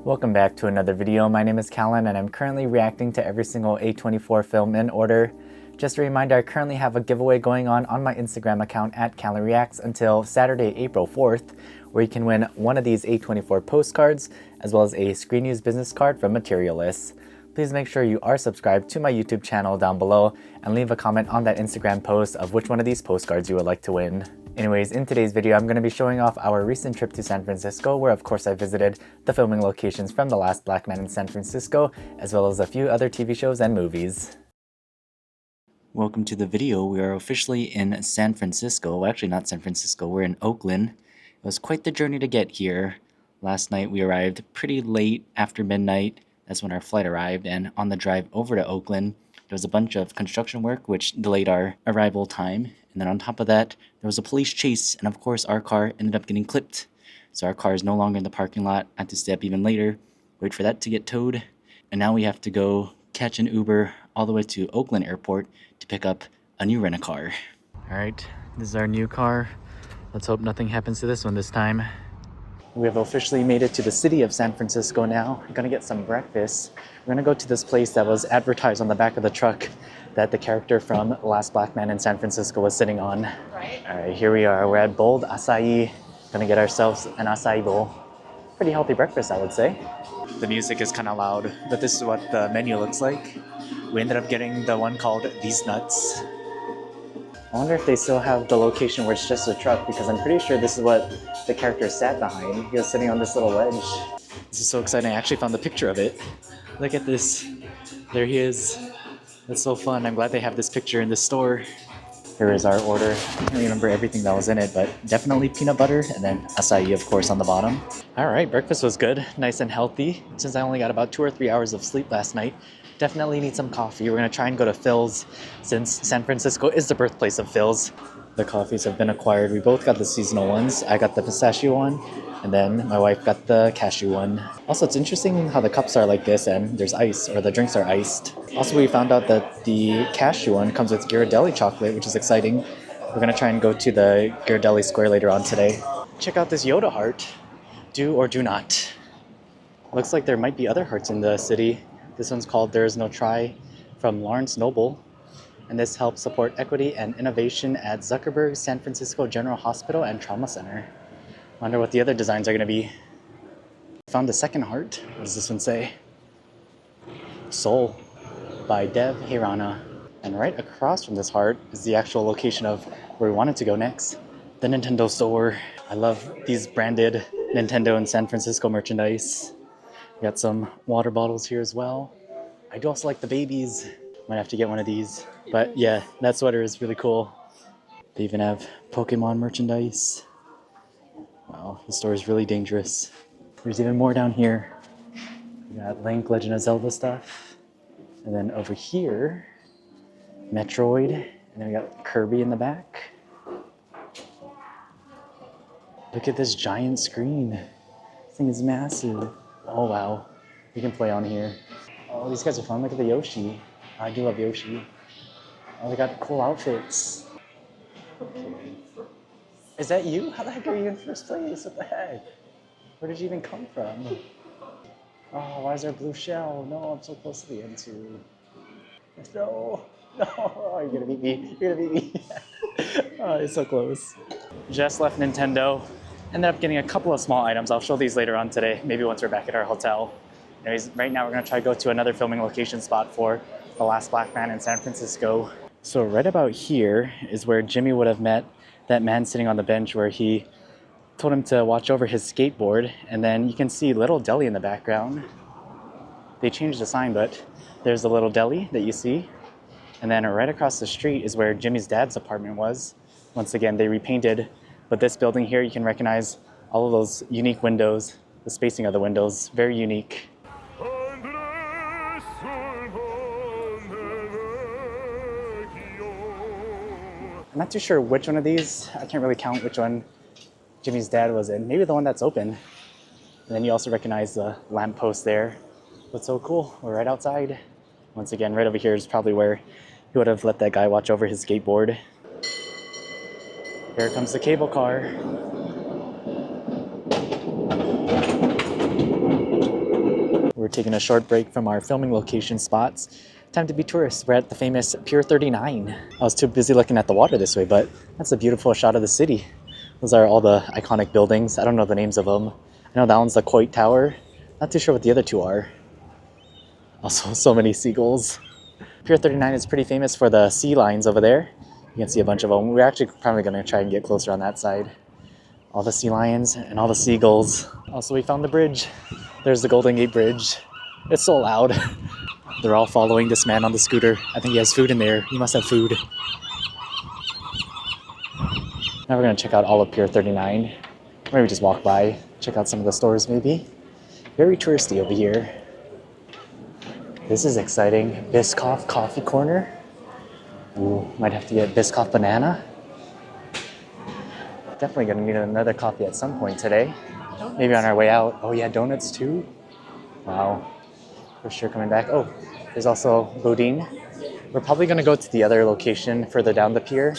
Welcome back to another video. My name is Callan and I'm currently reacting to every single A24 film in order. Just a reminder, I currently have a giveaway going on my Instagram account at CallanReacts until Saturday, April 4th, where you can win one of these A24 postcards as well as a Screen Use business card from Materialists. Please make sure you are subscribed to my YouTube channel down below and leave a comment on that Instagram post of which one of these postcards you would like to win. Anyways, in today's video, I'm going to be showing off our recent trip to San Francisco, where of course I visited the filming locations from The Last Black Man in San Francisco, as well as a few other TV shows and movies. Welcome to the video. We are officially in San Francisco. Well, actually not San Francisco, we're in Oakland. It was quite the journey to get here. Last night we arrived pretty late after midnight. That's when our flight arrived, and on the drive over to Oakland, there was a bunch of construction work which delayed our arrival time. And then on top of that, there was a police chase, and of course our car ended up getting clipped. So our car is no longer in the parking lot. I had to stay up even later, wait for that to get towed. And now we have to go catch an Uber all the way to Oakland Airport to pick up a new rent-a-car. All right, this is our new car. Let's hope nothing happens to this one this time. We have officially made it to the city of San Francisco now. We're gonna get some breakfast. We're gonna go to this place that was advertised on the back of the truck that the character from Last Black Man in San Francisco was sitting on. Right. All right, here we are. We're at Bold Acai. Gonna get ourselves an acai bowl. Pretty healthy breakfast, I would say. The music is kind of loud, but this is what the menu looks like. We ended up getting the one called These Nuts. I wonder if they still have the location where it's just a truck, because I'm pretty sure this is what the character sat behind. He was sitting on this little ledge. This is so exciting. I actually found the picture of it. Look at this. There he is. That's so fun. I'm glad they have this picture in the store. Here is our order. I can't remember everything that was in it, but definitely peanut butter and then acai, of course, on the bottom. All right, breakfast was good, nice and healthy. Since I only got about 2 or 3 hours of sleep last night, definitely need some coffee. We're gonna try and go to Phil's since San Francisco is the birthplace of Phil's. The coffees have been acquired. We both got the seasonal ones. I got the pistachio one, and then my wife got the cashew one. Also, it's interesting how the cups are like this and there's ice, or the drinks are iced. Also, we found out that the cashew one comes with Ghirardelli chocolate, which is exciting. We're gonna try and go to the Ghirardelli Square later on today. Check out this Yoda heart. Do or do not. Looks like there might be other hearts in the city. This one's called There Is No Try from Lawrence Noble. And this helps support equity and innovation at Zuckerberg San Francisco General Hospital and Trauma Center. Wonder what the other designs are gonna be. Found the second heart. What does this one say? Soul by Dev Hirana. And right across from this heart is the actual location of where we wanted to go next. The Nintendo store. I love these branded Nintendo and San Francisco merchandise. We got some water bottles here as well. I do also like the babies. Might have to get one of these. But yeah, that sweater is really cool. They even have Pokemon merchandise. Wow, the store is really dangerous. There's even more down here. We got Link, Legend of Zelda stuff. And then over here, Metroid. And then we got Kirby in the back. Look at this giant screen. This thing is massive. Oh wow, we can play on here. Oh, these guys are fun. Look at the Yoshi. I do love Yoshi. Oh, they got cool outfits. Is that you? How the heck are you in first place? What the heck? Where did you even come from? Oh, why is there a blue shell? No, I'm so close to the end too. No, no, oh, you're gonna beat me. You're gonna beat me. Oh, it's so close. Just left Nintendo. Ended up getting a couple of small items. I'll show these later on today, maybe once we're back at our hotel. Anyways, right now we're gonna try to go to another filming location spot for The Last Black Man in San Francisco. So right about here is where Jimmy would have met that man sitting on the bench where he told him to watch over his skateboard. And then you can see Little Deli in the background. They changed the sign, but there's the Little Deli that you see. And then right across the street is where Jimmy's dad's apartment was. Once again, they repainted, but this building here, you can recognize all of those unique windows, the spacing of the windows, very unique. I'm not too sure which one of these. I can't really count which one Jimmy's dad was in. Maybe the one that's open. And then you also recognize the lamppost there. But so cool, we're right outside. Once again, right over here is probably where he would have let that guy watch over his skateboard. Here comes the cable car. We're taking a short break from our filming location spots. Time to be tourists. We're at the famous Pier 39. I was too busy looking at the water this way, but that's a beautiful shot of the city. Those are all the iconic buildings. I don't know the names of them. I know that one's the Coit Tower. Not too sure what the other two are. Also, so many seagulls. Pier 39 is pretty famous for the sea lions over there. You can see a bunch of them. We're actually probably going to try and get closer on that side. All the sea lions and all the seagulls. Also, we found the bridge. There's the Golden Gate Bridge. It's so loud. They're all following this man on the scooter. I think he has food in there. He must have food. Now we're going to check out all of Pier 39. Maybe just walk by, check out some of the stores maybe. Very touristy over here. This is exciting. Biscoff Coffee Corner. Ooh, might have to get Biscoff Banana. Definitely going to need another coffee at some point today. Donuts. Maybe on our way out. Oh yeah, donuts too. Wow. For sure coming back. Oh, there's also Boudin. We're probably going to go to the other location further down the pier.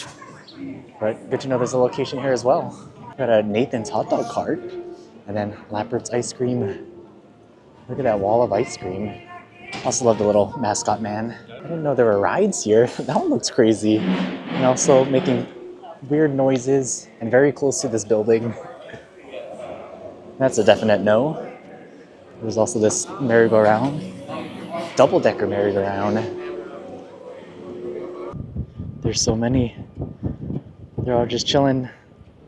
But good to know there's a location here as well. Got a Nathan's hot dog cart. And then Lappert's ice cream. Look at that wall of ice cream. Also love the little mascot man. I didn't know there were rides here. That one looks crazy. And also making weird noises and very close to this building. That's a definite no. There's also this merry-go-round. Double-decker merry-go-round. There's so many. They're all just chilling,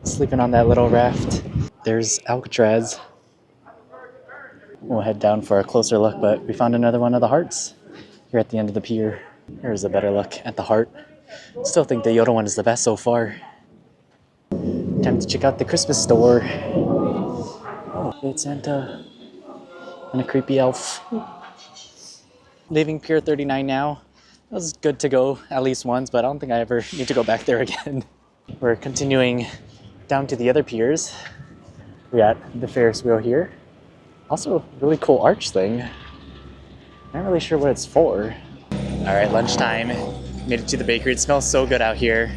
sleeping on that little raft. There's Alcatraz. We'll head down for a closer look, but we found another one of the hearts here at the end of the pier. Here's a better look at the heart. Still think the Yoda one is the best so far. Time to check out the Christmas store. Oh, it's Santa and a creepy elf. Leaving Pier 39 now. It was good to go at least once, but I don't think I ever need to go back there again. We're continuing down to the other piers. We got the Ferris wheel here. Also, a really cool arch thing. Not really sure what it's for. All right, lunchtime. Made it to the bakery. It smells so good out here.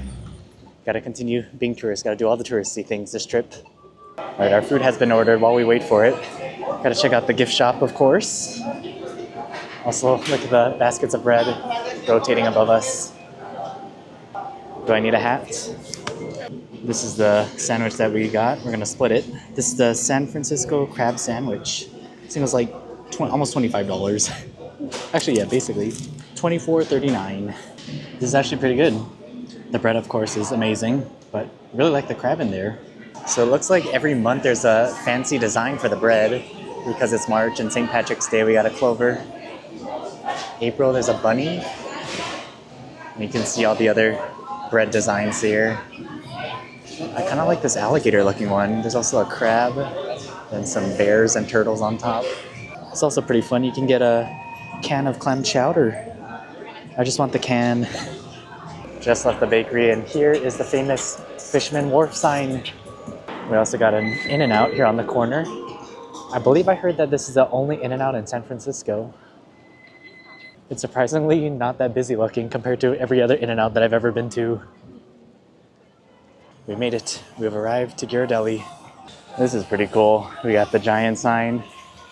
Gotta continue being tourists. Gotta do all the touristy things this trip. All right, our food has been ordered while we wait for it. Gotta check out the gift shop, of course. Also, look at the baskets of bread rotating above us. Do I need a hat? This is the sandwich that we got. We're gonna split it. This is the San Francisco crab sandwich. This thing was like almost $25. Actually, yeah, basically $24.39. This is actually pretty good. The bread, of course, is amazing, but I really like the crab in there. So it looks like every month there's a fancy design for the bread because it's March and St. Patrick's Day. We got a clover. April, there's a bunny. And you can see all the other bread designs here. I kind of like this alligator looking one. There's also a crab and some bears and turtles on top. It's also pretty fun. You can get a can of clam chowder. I just want the can. Just left the bakery, and here is the famous Fisherman Wharf sign. We also got an In-N-Out here on the corner. I believe I heard that this is the only In-N-Out in San Francisco. It's surprisingly not that busy looking compared to every other In-N-Out that I've ever been to. We made it. We've arrived to Ghirardelli. This is pretty cool. We got the giant sign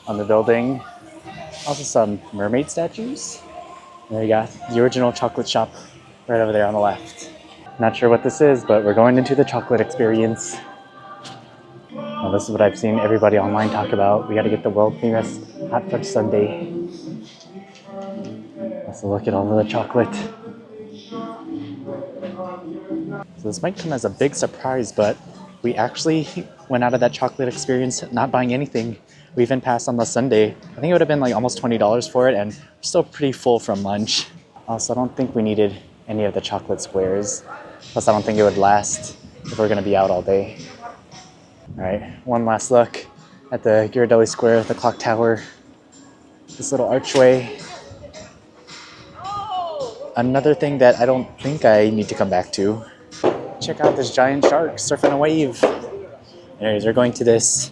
on the building. Also some mermaid statues. There you got the original chocolate shop right over there on the left. Not sure what this is, but we're going into the chocolate experience. Well, this is what I've seen everybody online talk about. We got to get the world famous hot fudge sundae. Let's look at all of the chocolate. So this might come as a big surprise, but we actually went out of that chocolate experience not buying anything. We even passed on the sundae. I think it would have been like almost $20 for it, and we're still pretty full from lunch. Also, I don't think we needed any of the chocolate squares. Plus, I don't think it would last if we're gonna be out all day. All right, one last look at the Ghirardelli Square, the clock tower, this little archway. Another thing that I don't think I need to come back to. Check out this giant shark surfing a wave. Anyways, we're going to this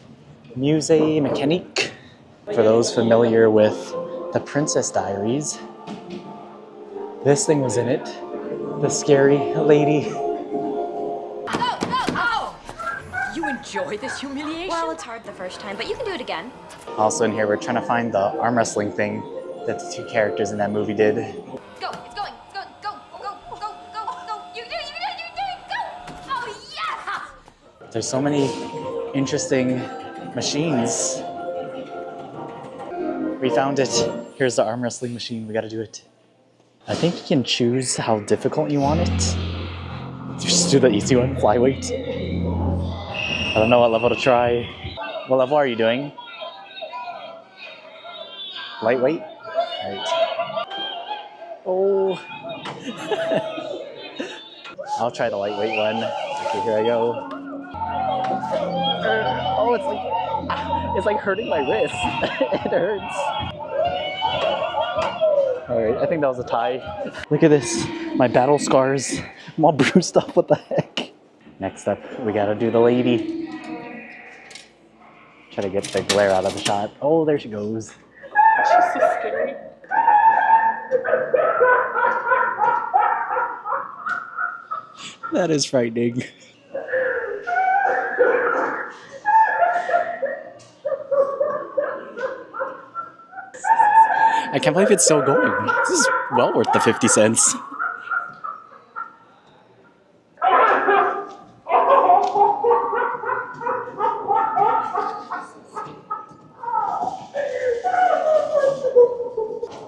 Musée Mécanique. For those familiar with the Princess Diaries, this thing was in it. The scary lady. Oh! You enjoy this humiliation? Well, it's hard the first time, but you can do it again. Also in here, we're trying to find the arm wrestling thing that the two characters in that movie did. Go, it's going, go, go, go, go, go, go. You can do it, you can do it, go! Oh, yes! There's so many interesting machines. We found it. Here's the arm wrestling machine. We gotta do it. I think you can choose how difficult you want it. Just do the easy one, flyweight. I don't know what level to try. What level are you doing? Lightweight? Alright. Oh. I'll try the lightweight one. Okay, here I go. Oh, it's like hurting my wrist. It hurts. Alright, I think that was a tie. Look at this. My battle scars. I'm all bruised up. What the heck? Next up, we gotta do the lady. Try to get the glare out of the shot. Oh, there she goes. She's so scary. That is frightening. I can't believe it's still going. This is well worth the 50 cents.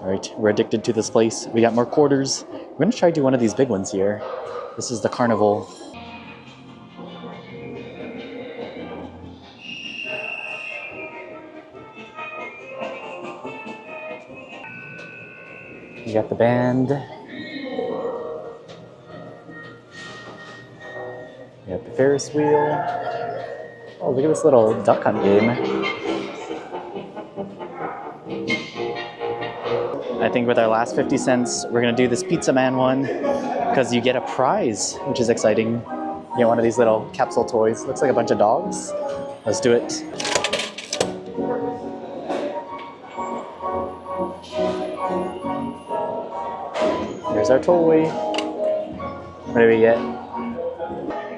Alright, we're addicted to this place. We got more quarters. We're gonna try to do one of these big ones here. This is the carnival. You got the band. You got the Ferris wheel. Oh, look at this little duck hunt game. I think with our last 50 cents, we're gonna do this Pizza Man one because you get a prize, which is exciting. You get one of these little capsule toys. Looks like a bunch of dogs. Let's do it. Here's our toy. What do we get?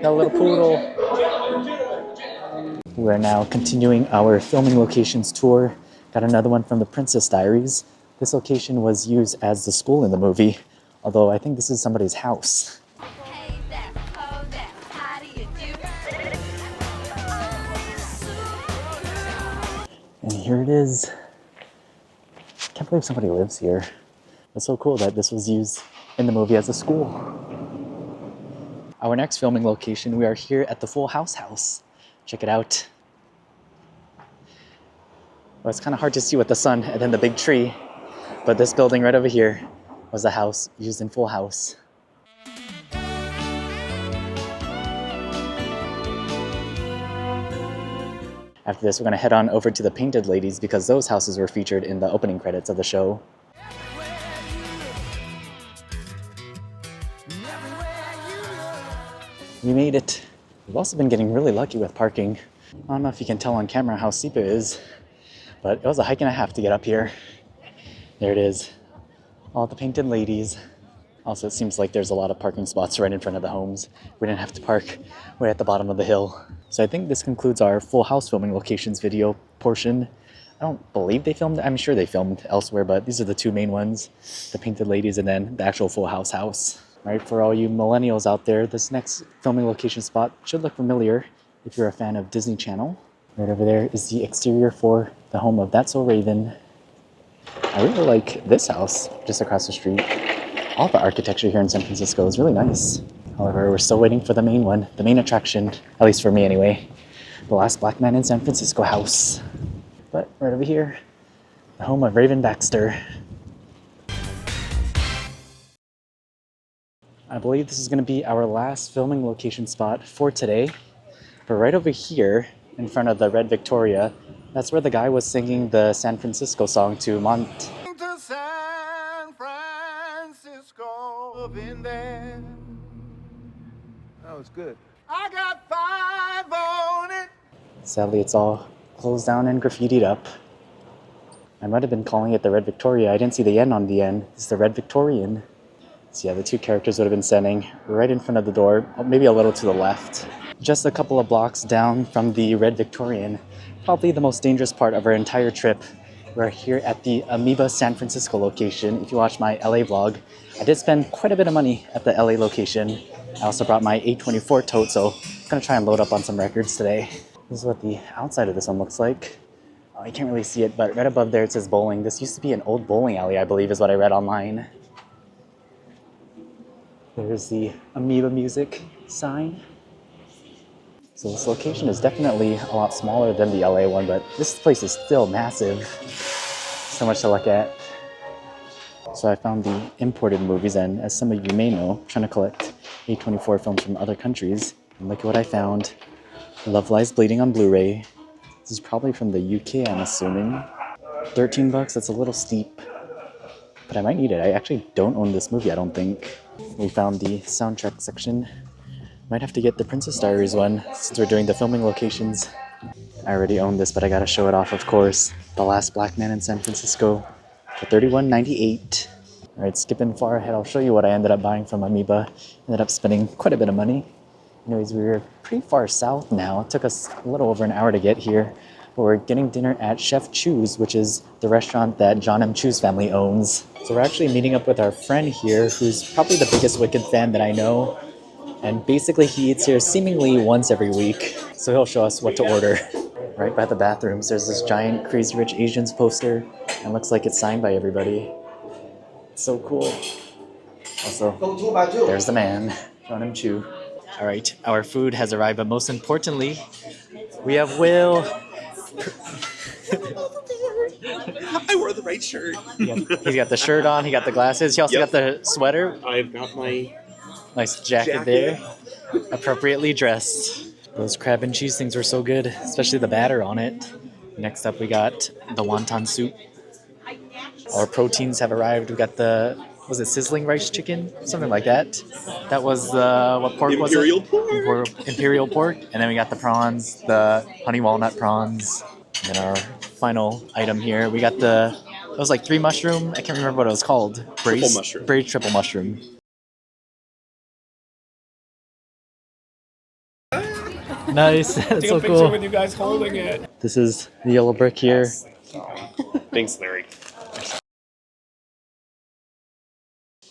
Got a little poodle. We're now continuing our filming locations tour. Got another one from the Princess Diaries. This location was used as the school in the movie, although I think this is somebody's house. Hey there, oh there, how do you do? And here it is. Can't believe somebody lives here. It's so cool that this was used in the movie as a school. Our next filming location, we are here at the Full House house. Check it out. Well, it's kind of hard to see with the sun and then the big tree, but this building right over here was the house used in Full House. After this, we're going to head on over to the Painted Ladies because those houses were featured in the opening credits of the show. We made it. We've also been getting really lucky with parking. I don't know if you can tell on camera how steep it is, but it was a hike and a half to get up here. There it is. All the Painted Ladies. Also, it seems like there's a lot of parking spots right in front of the homes. We didn't have to park way at the bottom of the hill. So I think this concludes our Full House filming locations video portion. I don't believe they filmed, I'm sure they filmed elsewhere, but these are the two main ones. The Painted Ladies and then the actual Full House house. All right, for all you millennials out there, this next filming location spot should look familiar if you're a fan of Disney Channel. Right over there is the exterior for the home of That's So Raven. I really like this house just across the street. All the architecture here in San Francisco is really nice. However, we're still waiting for the main one, the main attraction, at least for me anyway. The Last Black Man in San Francisco house. But right over here, the home of Raven Baxter. I believe this is going to be our last filming location spot for today. But right over here, in front of the Red Victoria, that's where the guy was singing the San Francisco song to Mont. To San Francisco, been there. That was good. I got 5 on it. Sadly, it's all closed down and graffitied up. I might have been calling it the Red Victoria. I didn't see the N on the end. It's the Red Victorian. So yeah, the two characters would have been standing right in front of the door, maybe a little to the left. just a couple of blocks down from the Red Victorian. Probably the most dangerous part of our entire trip. We're here at the Amoeba San Francisco location. If you watch my LA vlog, I did spend quite a bit of money at the LA location. I also brought my A24 tote, so I'm gonna try and load up on some records today. This is what the outside of this one looks like. Oh, you can't really see it, but right above there it says bowling. This used to be an old bowling alley, I believe is what I read online. There's the Amoeba Music sign. So this location is definitely a lot smaller than the LA one, but this place is still massive. So much to look at. So I found the imported movies, and as some of you may know, I'm trying to collect A24 films from other countries. And look at what I found. Love Lies Bleeding on Blu-ray. This is probably from the UK, I'm assuming. 13 bucks, that's a little steep. But I might need it. I actually don't own this movie, I don't think. We found the soundtrack section. Might have to get the Princess Diaries one, since we're doing the filming locations. I already own this, but I gotta show it off, of course. The Last Black Man in San Francisco for $31.98. Alright, skipping far ahead, I'll show you what I ended up buying from Amoeba. Ended up spending quite a bit of money. Anyways, we're pretty far south now. It took us a little over an hour to get here. But we're getting dinner at Chef Chu's, which is the restaurant that John M. Chu's family owns. So we're actually meeting up with our friend here, who's probably the biggest Wicked fan that I know. And basically he eats here seemingly once every week. So he'll show us what to order. Right by the bathrooms, there's this giant Crazy Rich Asians poster. And looks like it's signed by everybody. It's so cool. Also, there's the man, John M. Chu. All right, our food has arrived, but most importantly, we have Will. I wore the right shirt. He's got the shirt on, he got the glasses, he also got the sweater. I've got my Nice jacket there. Appropriately dressed. Those crab and cheese things were so good, especially the batter on it. Next up, we got the wonton soup. Our proteins have arrived. We got the, was it sizzling rice chicken? Something like that. That was the, what pork was it? Imperial pork. Imperial pork. And then we got the prawns, the honey walnut prawns. And then our final item here, we got the, it was like 3 mushroom. I can't remember what it was called. Triple mushroom. Braised triple mushroom. Nice. That's so cool. with you guys holding it. This is the yellow brick here. Thanks, Larry.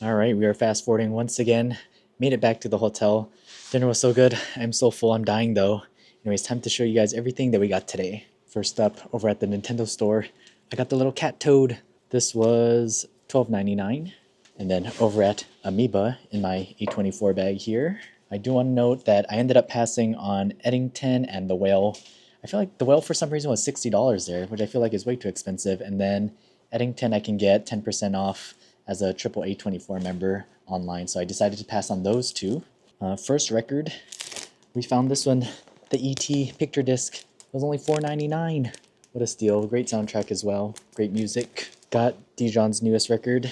All right, we are fast forwarding once again. Made it back to the hotel. Dinner was so good. I'm so full, I'm dying though. Anyways, time to show you guys everything that we got today. First up, over at the Nintendo store, I got the little cat Toad. This was $12.99. And then over at Amoeba, in my A24 bag here, I do want to note that I ended up passing on Eddington and the Whale. I feel like the Whale for some reason was $60 there, which I feel like is way too expensive. And then Eddington I can get 10% off as a triple A24 member online. So I decided to pass on those two. First record, we found this one, the E.T. picture disc. It was only $4.99. What a steal. Great soundtrack as well. Great music. Got Dijon's newest record.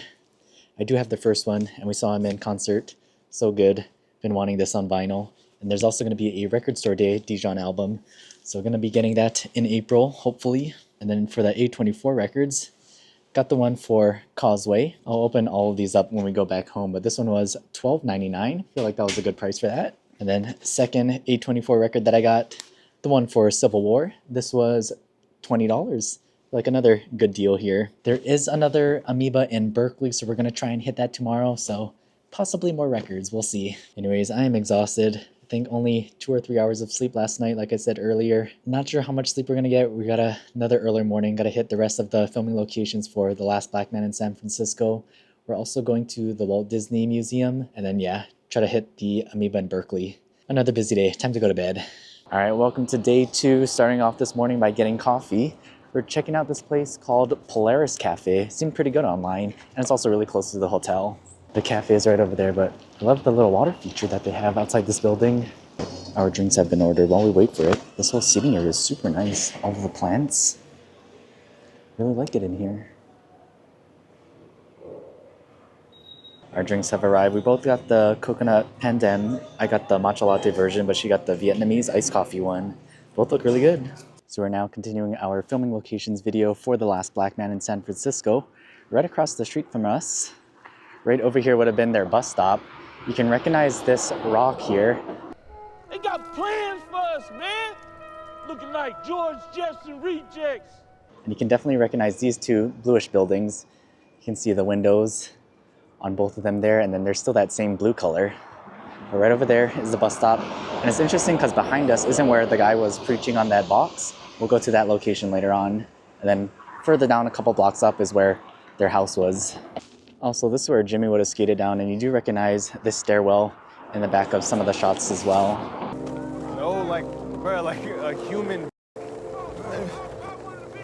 I do have the first one, and we saw him in concert. So good. Been wanting this on vinyl. And there's also going to be a Record Store Day Dijon album. So we're going to be getting that in April, hopefully. And then for the A24 records, got the one for Causeway. I'll open all of these up when we go back home, but this one was $12.99. I feel like that was a good price for that. And then second A24 record that I got, the one for Civil War. This was $20. Like another good deal here. There is another Amoeba in Berkeley, so we're going to try and hit that tomorrow. So possibly more records, we'll see. Anyways, I am exhausted. I think only 2 or 3 hours of sleep last night, like I said earlier. Not sure how much sleep we're gonna get. We got another early morning, gotta hit the rest of the filming locations for The Last Black Man in San Francisco. We're also going to the Walt Disney Museum, and then yeah, try to hit the Amoeba in Berkeley. Another busy day, time to go to bed. All right, welcome to day 2, starting off this morning by getting coffee. We're checking out this place called Polaris Cafe. It seemed pretty good online, and it's also really close to the hotel. The cafe is right over there, but I love the little water feature that they have outside this building. Our drinks have been ordered while we wait for it. This whole seating area is super nice. All of the plants. Really like it in here. Our drinks have arrived. We both got the coconut pandan. I got the matcha latte version, but she got the Vietnamese iced coffee one. Both look really good. So we're now continuing our filming locations video for The Last Black Man in San Francisco. Right across the street from us, right over here would have been their bus stop. You can recognize this rock here. They got plans man. Looking like George Jefferson rejects. And you can definitely recognize these two bluish buildings. You can see the windows on both of them there, and then there's still that same blue color. But right over there is the bus stop. And it's interesting because behind us isn't where the guy was preaching on that box. We'll go to that location later on. And then further down a couple blocks up is where their house was. Also, this is where Jimmy would have skated down, and you do recognize this stairwell in the back of some of the shots as well. No, like, bro, like a human.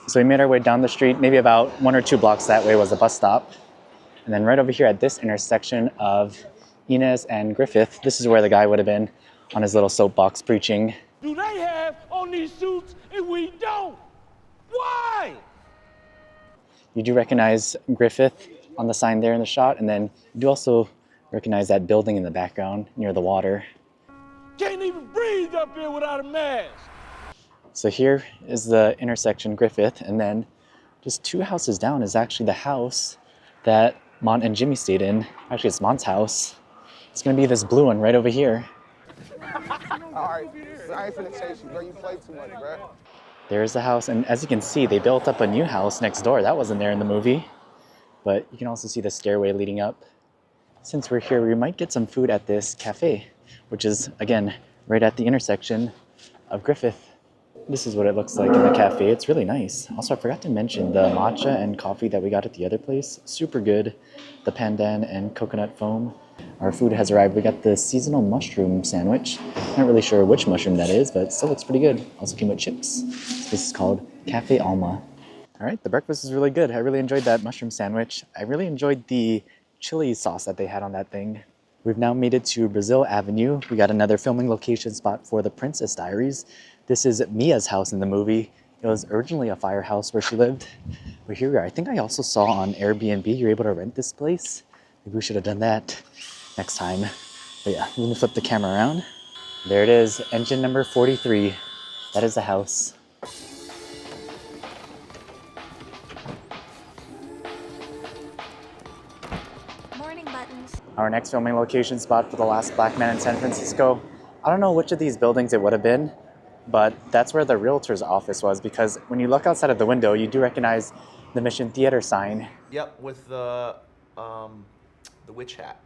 So we made our way down the street, maybe about 1 or 2 blocks that way was a bus stop. And then right over here at this intersection of Inez and Griffith, this is where the guy would have been on his little soapbox preaching. Do they have on these suits and we don't? Why? You do recognize Griffith on the sign there in the shot, and then you do also recognize that building in the background near the water. Can't even breathe up here without a mask. So here is the intersection Griffith, and then just 2 houses down is actually the house that Mont and Jimmy stayed in. Actually, it's Mont's house. It's gonna be this blue one right over here. All right, I ain't finna chase you, bro. You play too much, bro. There's the house, and as you can see, they built up a new house next door. That wasn't there in the movie, but you can also see the stairway leading up. Since we're here, we might get some food at this cafe, which is, again, right at the intersection of Griffith. This is what it looks like in the cafe. It's really nice. Also, I forgot to mention the matcha and coffee that we got at the other place. Super good. The pandan and coconut foam. Our food has arrived. We got the seasonal mushroom sandwich. Not really sure which mushroom that is, but still looks pretty good. Also came with chips. This is called Cafe Alma. All right, the breakfast is really good. I really enjoyed that mushroom sandwich. I really enjoyed the chili sauce that they had on that thing. We've now made it to Brazil Avenue. We got another filming location spot for The Princess Diaries. This is Mia's house in the movie. It was originally a firehouse where she lived. But here we are. I think I also saw on Airbnb you're able to rent this place. Maybe we should have done that next time. But yeah, I'm gonna flip the camera around. There it is, engine number 43. That is the house. Morning buttons. Our next filming location spot for The Last Black Man in San Francisco. I don't know which of these buildings it would have been, but that's where the realtor's office was, because when you look outside of the window, you do recognize the Mission Theater sign. Yep, with the witch hat.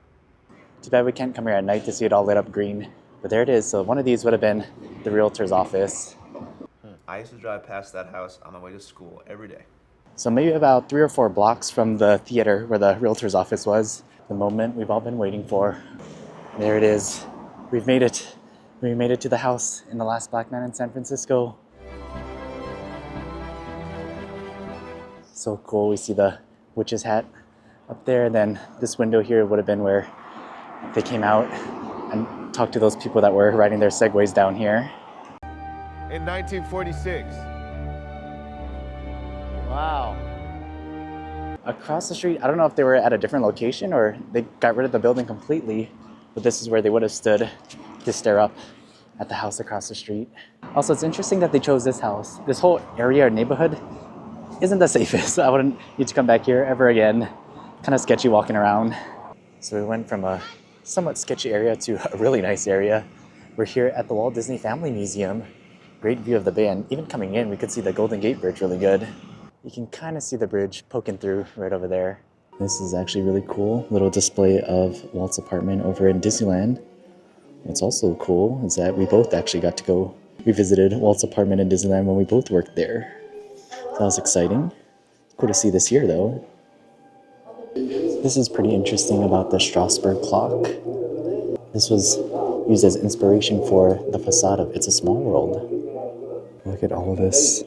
Too bad we can't come here at night to see it all lit up green, but there it is. So one of these would have been the realtor's office. I used to drive past that house on my way to school every day. So maybe about 3 or 4 blocks from the theater where the realtor's office was. The moment we've all been waiting for. There it is. We've made it. We made it to the house in The Last Black Man in San Francisco. So cool. We see the witch's hat up there. Then this window here would have been where they came out and talked to those people that were riding their Segways down here. In 1946. Wow. Across the street, I don't know if they were at a different location or they got rid of the building completely, but this is where they would have stood to stare up at the house across the street. Also, it's interesting that they chose this house. This whole area or neighborhood isn't the safest. I wouldn't need to come back here ever again. Kind of sketchy walking around. So we went from a somewhat sketchy area to a really nice area. We're here at the Walt Disney Family Museum. Great view of the bay, and even coming in, we could see the Golden Gate Bridge really good. You can kind of see the bridge poking through right over there. This is actually really cool. Little display of Walt's apartment over in Disneyland. What's also cool is that we both actually got to go. We visited Walt's apartment in Disneyland when we both worked there. So that was exciting. Cool to see this here though. This is pretty interesting about the Strasbourg clock. This was used as inspiration for the facade of It's a Small World. Look at all of this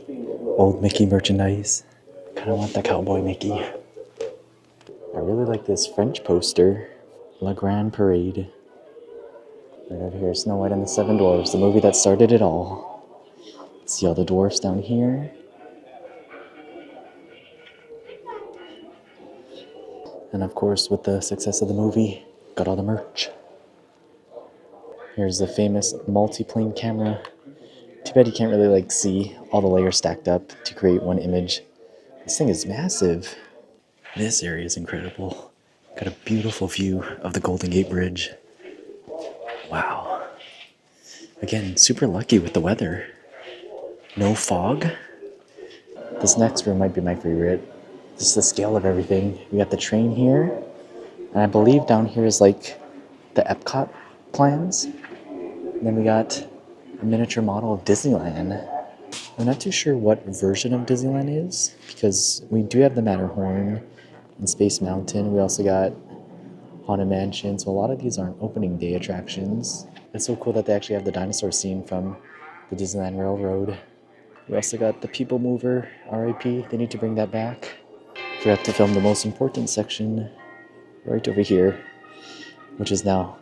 old Mickey merchandise. Kind of want the cowboy Mickey. I really like this French poster, La Grande Parade. Right over here, Snow White and the Seven Dwarfs, the movie that started it all. See all the dwarfs down here. And of course, with the success of the movie, got all the merch. Here's the famous multi-plane camera. Too bad you can't really see all the layers stacked up to create one image. This thing is massive. This area is incredible. Got a beautiful view of the Golden Gate Bridge. Wow. Again, super lucky with the weather. No fog. This next room might be my favorite. Just the scale of everything. We got the train here, and I believe down here is like the Epcot plans. And then we got a miniature model of Disneyland. I'm not too sure what version of Disneyland is, because we do have the Matterhorn and Space Mountain. We also got Haunted Mansion, so a lot of these aren't opening day attractions. It's so cool that they actually have the dinosaur scene from the Disneyland Railroad. We also got the People Mover, RIP. They need to bring that back. Forgot to film the most important section right over here, which is now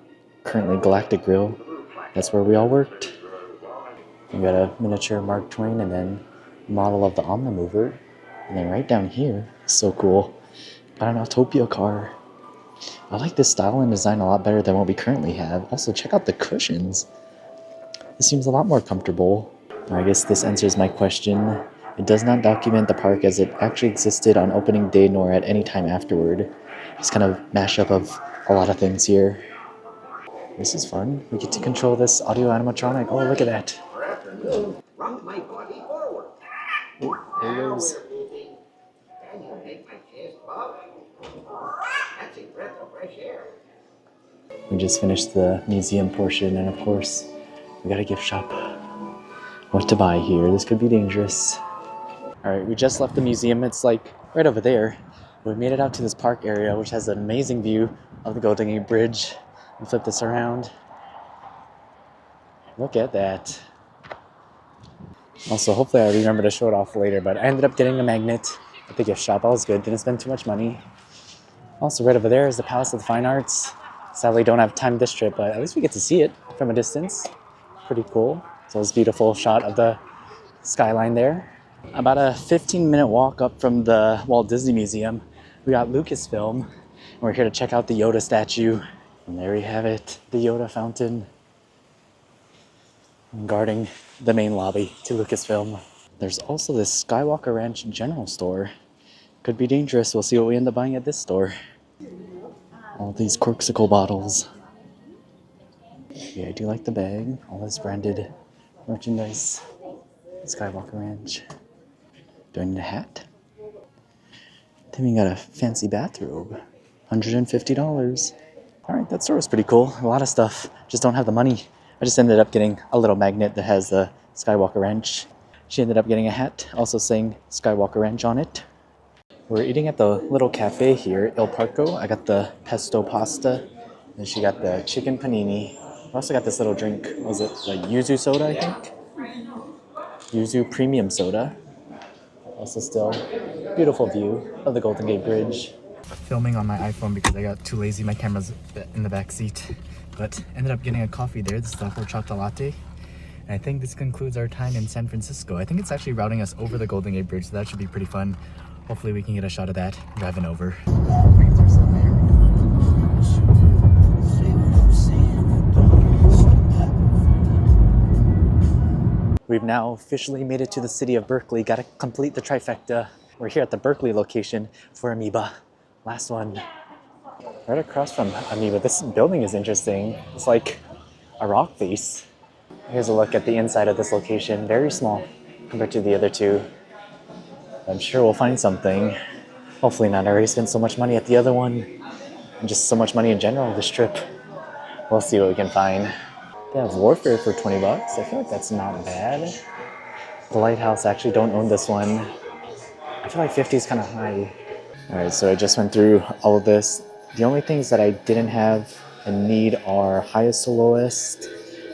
currently Galactic Grill. That's where we all worked. We got a miniature Mark Twain and then a model of the Omnimover. And then right down here, so cool, got an Autopia car. I like this style and design a lot better than what we currently have. Also, check out the cushions. This seems a lot more comfortable. I guess this answers my question. It does not document the park as it actually existed on opening day nor at any time afterward. It's kind of mashup of a lot of things here. This is fun. We get to control this audio animatronic. Oh, look at that. There he goes. We just finished the museum portion, and of course, we got a gift shop. What to buy here? This could be dangerous. Alright, we just left the museum. It's like right over there. We made it out to this park area, which has an amazing view of the Golden Gate Bridge. And flip this around. Look at that. Also, hopefully I remember to show it off later, but I ended up getting a magnet at the gift shop. All was good. Didn't spend too much money. Also, right over there is the Palace of the Fine Arts. Sadly, don't have time this trip, but at least we get to see it from a distance. Pretty cool. So it's a beautiful shot of the skyline there. About a 15-minute walk up from the Walt Disney Museum, we got Lucasfilm. And we're here to check out the Yoda statue. And there we have it, the Yoda fountain. Guarding the main lobby to Lucasfilm. There's also this Skywalker Ranch general store. Could be dangerous. We'll see what we end up buying at this store. All these Corksicle bottles. Yeah, I do like the bag. All this branded merchandise. Skywalker Ranch. Do I need a hat? Then we got a fancy bathrobe. $150. Alright, that store was pretty cool. A lot of stuff. Just don't have the money. I just ended up getting a little magnet that has the Skywalker Ranch. She ended up getting a hat, also saying Skywalker Ranch on it. We're eating at the little cafe here, Il Parco. I got the pesto pasta, and she got the chicken panini. I also got this little drink. Was it like yuzu soda, I think? Yuzu premium soda. Also still beautiful view of the Golden Gate Bridge. Filming on my iPhone because I got too lazy. My camera's in the back seat. But ended up getting a coffee there. This is the horchata latte. And I think this concludes our time in San Francisco. I think it's actually routing us over the Golden Gate Bridge, so that should be pretty fun. Hopefully we can get a shot of that driving over. We've now officially made it to the city of Berkeley. Gotta complete the trifecta. We're here at the Berkeley location for Amoeba. Last one. Right across from Amoeba. This building is interesting. It's like a rock face. Here's a look at the inside of this location. Very small compared to the other two. I'm sure we'll find something. Hopefully not. I already spent so much money at the other one. And just so much money in general this trip. We'll see what we can find. They have Warfare for 20 bucks. I feel like that's not bad. The Lighthouse actually don't own this one. I feel like 50 is kind of high. Alright, so I just went through all of this. The only things that I didn't have and need are Highest to Lowest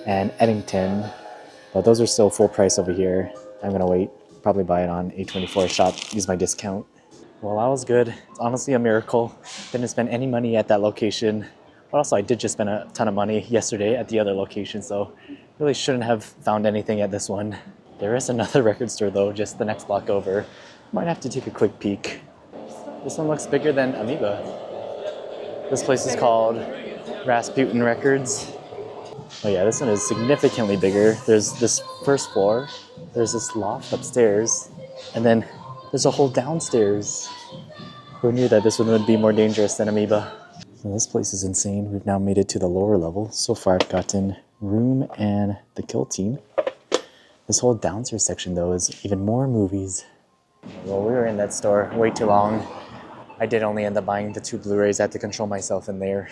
and Eddington. But those are still full price over here. I'm gonna wait. Probably buy it on A24 shop. Use my discount. Well, that was good. It's honestly a miracle. Didn't spend any money at that location. But also I did just spend a ton of money yesterday at the other location, so really shouldn't have found anything at this one. There is another record store though, just the next block over. Might have to take a quick peek. This one looks bigger than Amoeba. This place is called Rasputin Records. Oh yeah, this one is significantly bigger. There's this first floor, there's this loft upstairs, and then there's a whole downstairs. Who knew that this one would be more dangerous than Amoeba? So this place is insane. We've now made it to the lower level. So far I've gotten room and the kill team. This whole downstairs section though is even more movies. Well, we were in that store way too long. I did only end up buying the 2 Blu-rays. I had to control myself in there.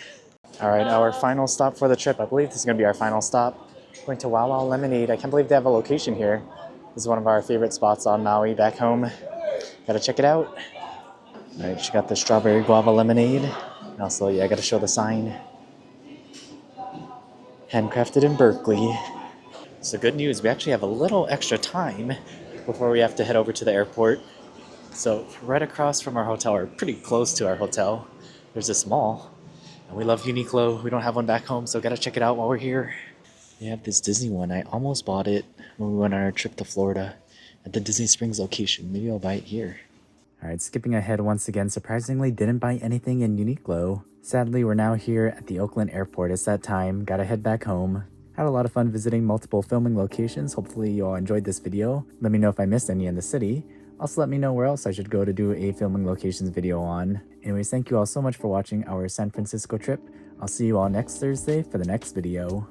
All right, our final stop for the trip. I believe this is gonna be our final stop. Going to Wow Wow Lemonade. I can't believe they have a location here. This is one of our favorite spots on Maui back home. Gotta check it out. All right, she got the strawberry guava lemonade. And also, yeah, I gotta show the sign. Handcrafted in Berkeley. So good news, we actually have a little extra time before we have to head over to the airport. So right across from our hotel, or pretty close to our hotel, there's this mall. And we love Uniqlo. We don't have one back home, so gotta check it out while we're here. We have this Disney one. I almost bought it when we went on our trip to Florida at the Disney Springs location. Maybe I'll buy it here. All right, skipping ahead once again, surprisingly didn't buy anything in Uniqlo. Sadly, we're now here at the Oakland airport. It's that time, gotta head back home. Had a lot of fun visiting multiple filming locations. Hopefully you all enjoyed this video. Let me know if I missed any in the city. Also let me know where else I should go to do a filming locations video on. Anyways, thank you all so much for watching our San Francisco trip. I'll see you all next Thursday for the next video.